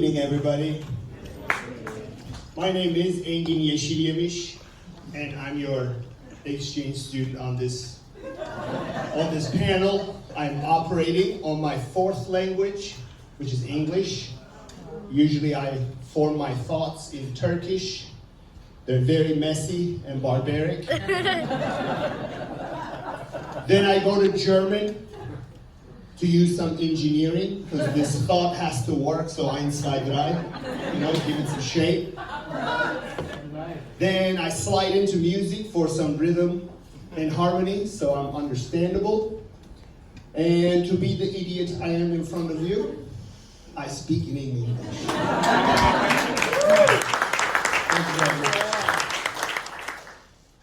Good evening, everybody. My name is Engin Yeşilyemiş, and I'm your exchange student on this panel. I'm operating on my fourth language, which is English. Usually I form my thoughts in Turkish. They're very messy and barbaric. Then I go to German to use some engineering, because this thought has to work, so Einstein, give it some shape. Then I slide into music for some rhythm and harmony, so I'm understandable. And to be the idiot I am in front of you, I speak in English.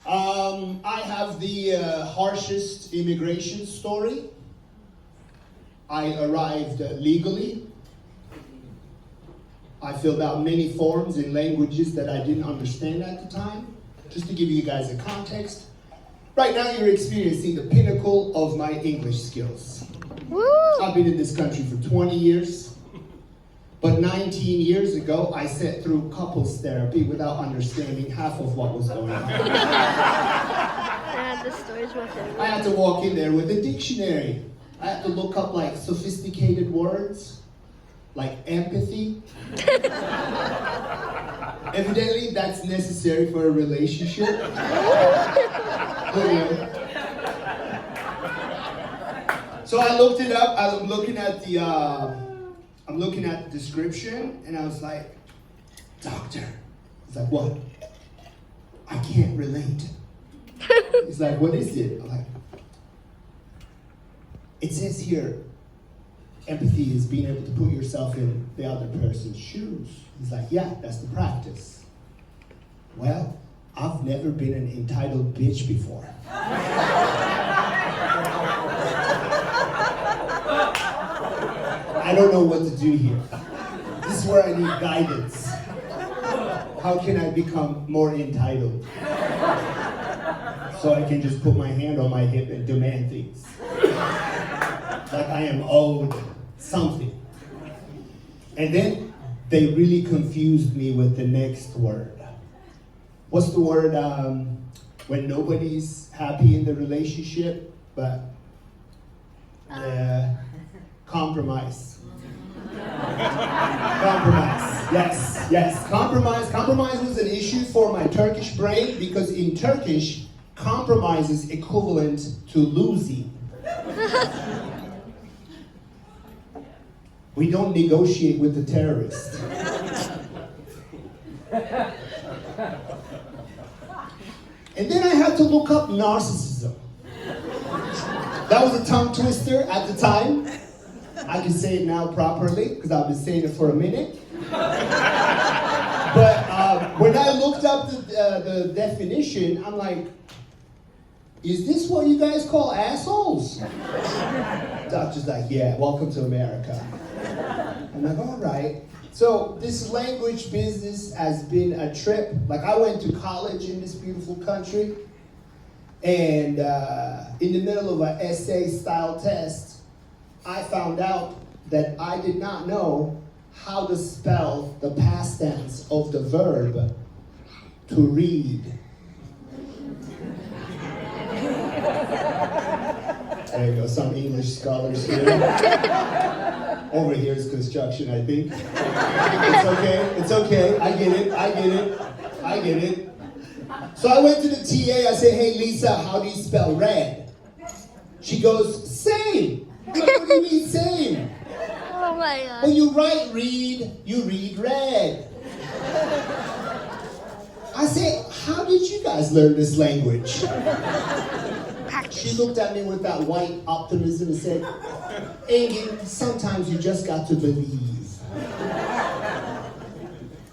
I have the harshest immigration story. I arrived legally. I filled out many forms in languages that I didn't understand at the time. Just to give you guys a context, right now you're experiencing the pinnacle of my English skills. Woo! I've been in this country for 20 years, but 19 years ago I sat through couples therapy without understanding half of what was going on. I had to walk in there with a dictionary. I had to look up like sophisticated words, like empathy. Evidently, that's necessary for a relationship. So I looked it up. I'm looking at the description, and I was like, "Doctor." He's like, "What?" "I can't relate." He's like, "What is it?" I'm like, "It says here, empathy is being able to put yourself in the other person's shoes." He's like, "Yeah, that's the practice." "Well, I've never been an entitled bitch before." I don't know what to do here. This is where I need guidance. How can I become more entitled? So I can just put my hand on my hip and demand things. Like I am owed something. And then they really confused me with the next word. What's the word when nobody's happy in the relationship, but compromise. Compromise. Yes. Compromise was an issue for my Turkish brain because in Turkish, compromise is equivalent to losing. We don't negotiate with the terrorists. And then I had to look up narcissism. That was a tongue twister at the time. I can say it now properly because I've been saying it for a minute. But when I looked up the definition, I'm like, "Is this what you guys call assholes?" Doctor's like, "Yeah, welcome to America." I'm like, all right. So this language business has been a trip. Like I went to college in this beautiful country, and in the middle of an essay style test, I found out that I did not know how to spell the past tense of the verb to read. There you go, some English scholars here. Over here is construction, I think. It's okay. I get it. So I went to the TA, I said, "Hey Lisa, how do you spell red?" She goes, "Same." I'm like, "What do you mean same?" Oh my God. "When you write read, you read red." I said, "How did you guys learn this language?" She looked at me with that white optimism and said, "Engin, sometimes you just got to believe."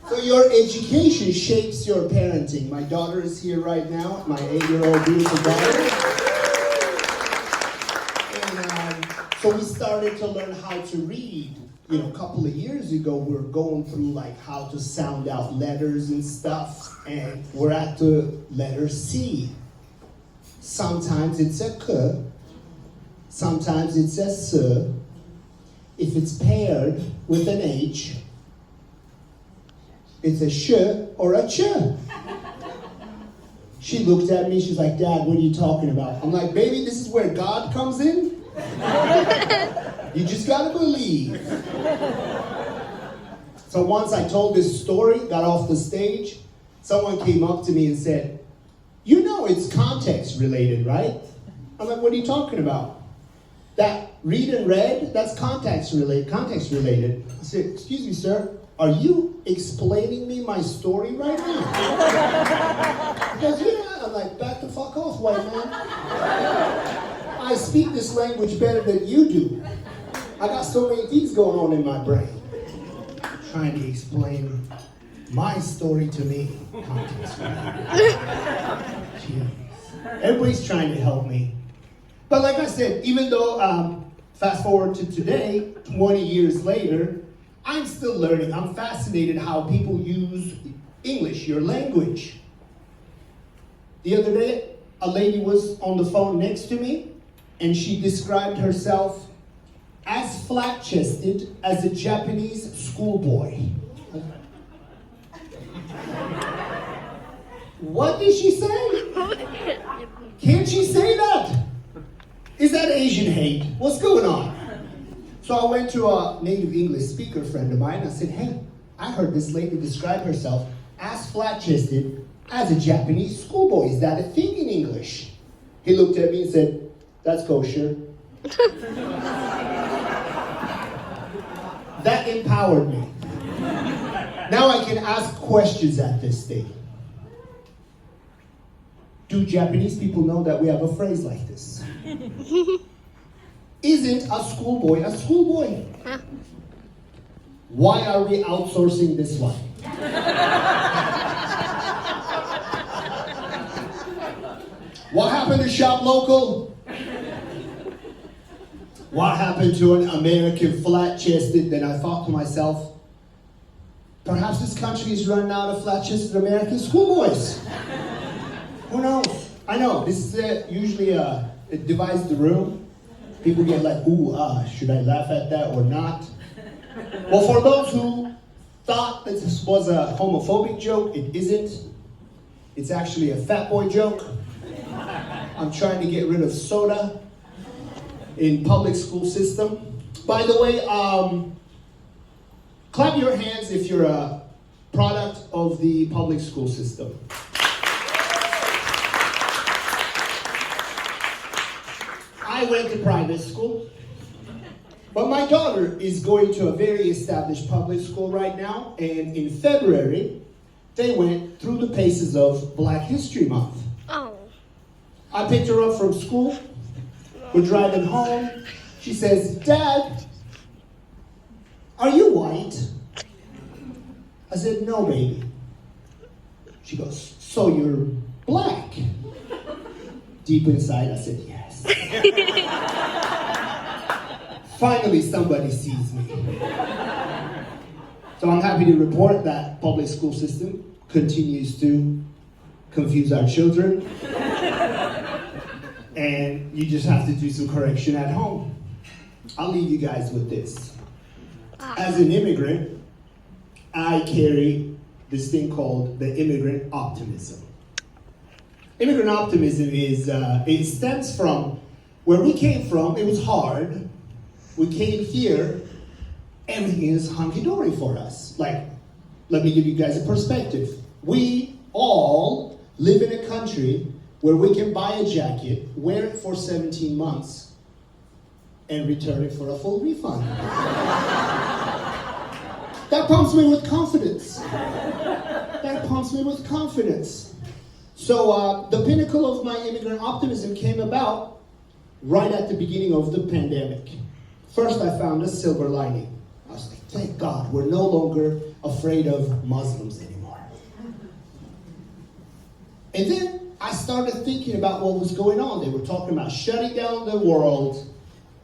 So your education shapes your parenting. My daughter is here right now, my 8-year-old beautiful daughter. And so we started to learn how to read. A couple of years ago, we were going through like how to sound out letters and stuff, and we're at the letter C. Sometimes it's a K, sometimes it's a S. If it's paired with an H, It's a sh or a ch. She looked at me, she's like, Dad, what are you talking about? I'm like, baby, this is where God comes in. You just gotta believe. So once I told this story, got off the stage, someone came up to me and said, you know it's context related, right? I'm like, what are you talking about? That read and read, that's context related. I said, excuse me, sir, are you explaining me my story right now? He goes, yeah. I'm like, back the fuck off, white man. I speak this language better than you do. I got so many things going on in my brain. Trying to explain my story to me. Context related. Jeez. Everybody's trying to help me. But like I said, even though, fast forward to today, 20 years later, I'm still learning. I'm fascinated how people use English, your language. The other day, a lady was on the phone next to me, and she described herself as flat-chested as a Japanese schoolboy. What did she say? Can't she say that? Is that Asian hate? What's going on? So I went to a native English speaker friend of mine. I said, hey, I heard this lady describe herself as flat-chested as a Japanese schoolboy. Is that a thing in English? He looked at me and said, that's kosher. That empowered me. Now I can ask questions at this thing. Do Japanese people know that we have a phrase like this? Isn't a schoolboy a schoolboy? Huh? Why are we outsourcing this one? What happened to shop local? What happened to an American flat-chested? Then I thought to myself, perhaps this country is running out of flat-chested American schoolboys. Who knows? I know, this is usually it divides the room. People get like, ooh, should I laugh at that or not? Well, for those who thought that this was a homophobic joke, it isn't. It's actually a fat boy joke. I'm trying to get rid of soda in public school system. By the way, clap your hands if you're a product of the public school system. I went to private school, but my daughter is going to a very established public school right now, and in February, they went through the paces of Black History Month. Oh. I picked her up from school, we're driving home, she says, Dad, are you white? I said, no, baby. She goes, so you're black? Deep inside, I said, yes. Finally, somebody sees me. So I'm happy to report that public school system continues to confuse our children. And you just have to do some correction at home. I'll leave you guys with this. As an immigrant, I carry this thing called the immigrant optimism. Immigrant optimism is, it stems from where we came from. It was hard. We came here, everything is hunky-dory for us. Like, let me give you guys a perspective. We all live in a country where we can buy a jacket, wear it for 17 months, and return it for a full refund. That pumps me with confidence. That pumps me with confidence. So the pinnacle of my immigrant optimism came about right at the beginning of the pandemic. First, I found a silver lining. I was like, thank God, we're no longer afraid of Muslims anymore. And then I started thinking about what was going on. They were talking about shutting down the world.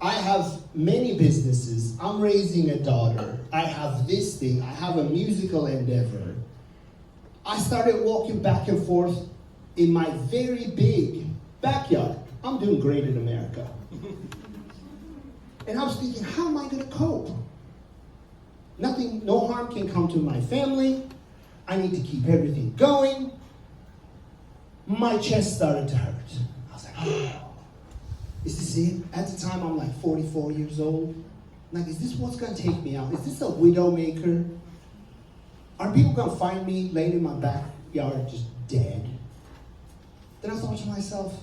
I have many businesses. I'm raising a daughter. I have this thing. I have a musical endeavor. I started walking back and forth in my very big backyard. I'm doing great in America. And I was thinking, how am I going to cope? Nothing, no harm can come to my family. I need to keep everything going. My chest started to hurt. I was like, oh, is this it? At the time, I'm like 44 years old. I'm like, is this what's gonna take me out? Is this a widowmaker? Are people gonna find me laying in my backyard just dead? Then I thought to myself,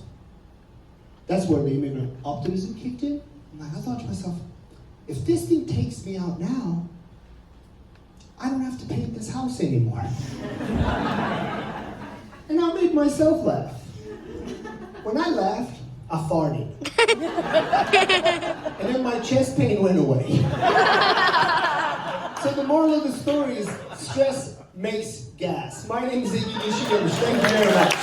that's where the immigrant optimism kicked in. I thought to myself, if this thing takes me out now, I don't have to paint this house anymore. And I made myself laugh. When I laughed, I farted. And then my chest pain went away. So the moral of the story is stress makes gas. My name is Inanç. Thank you very much.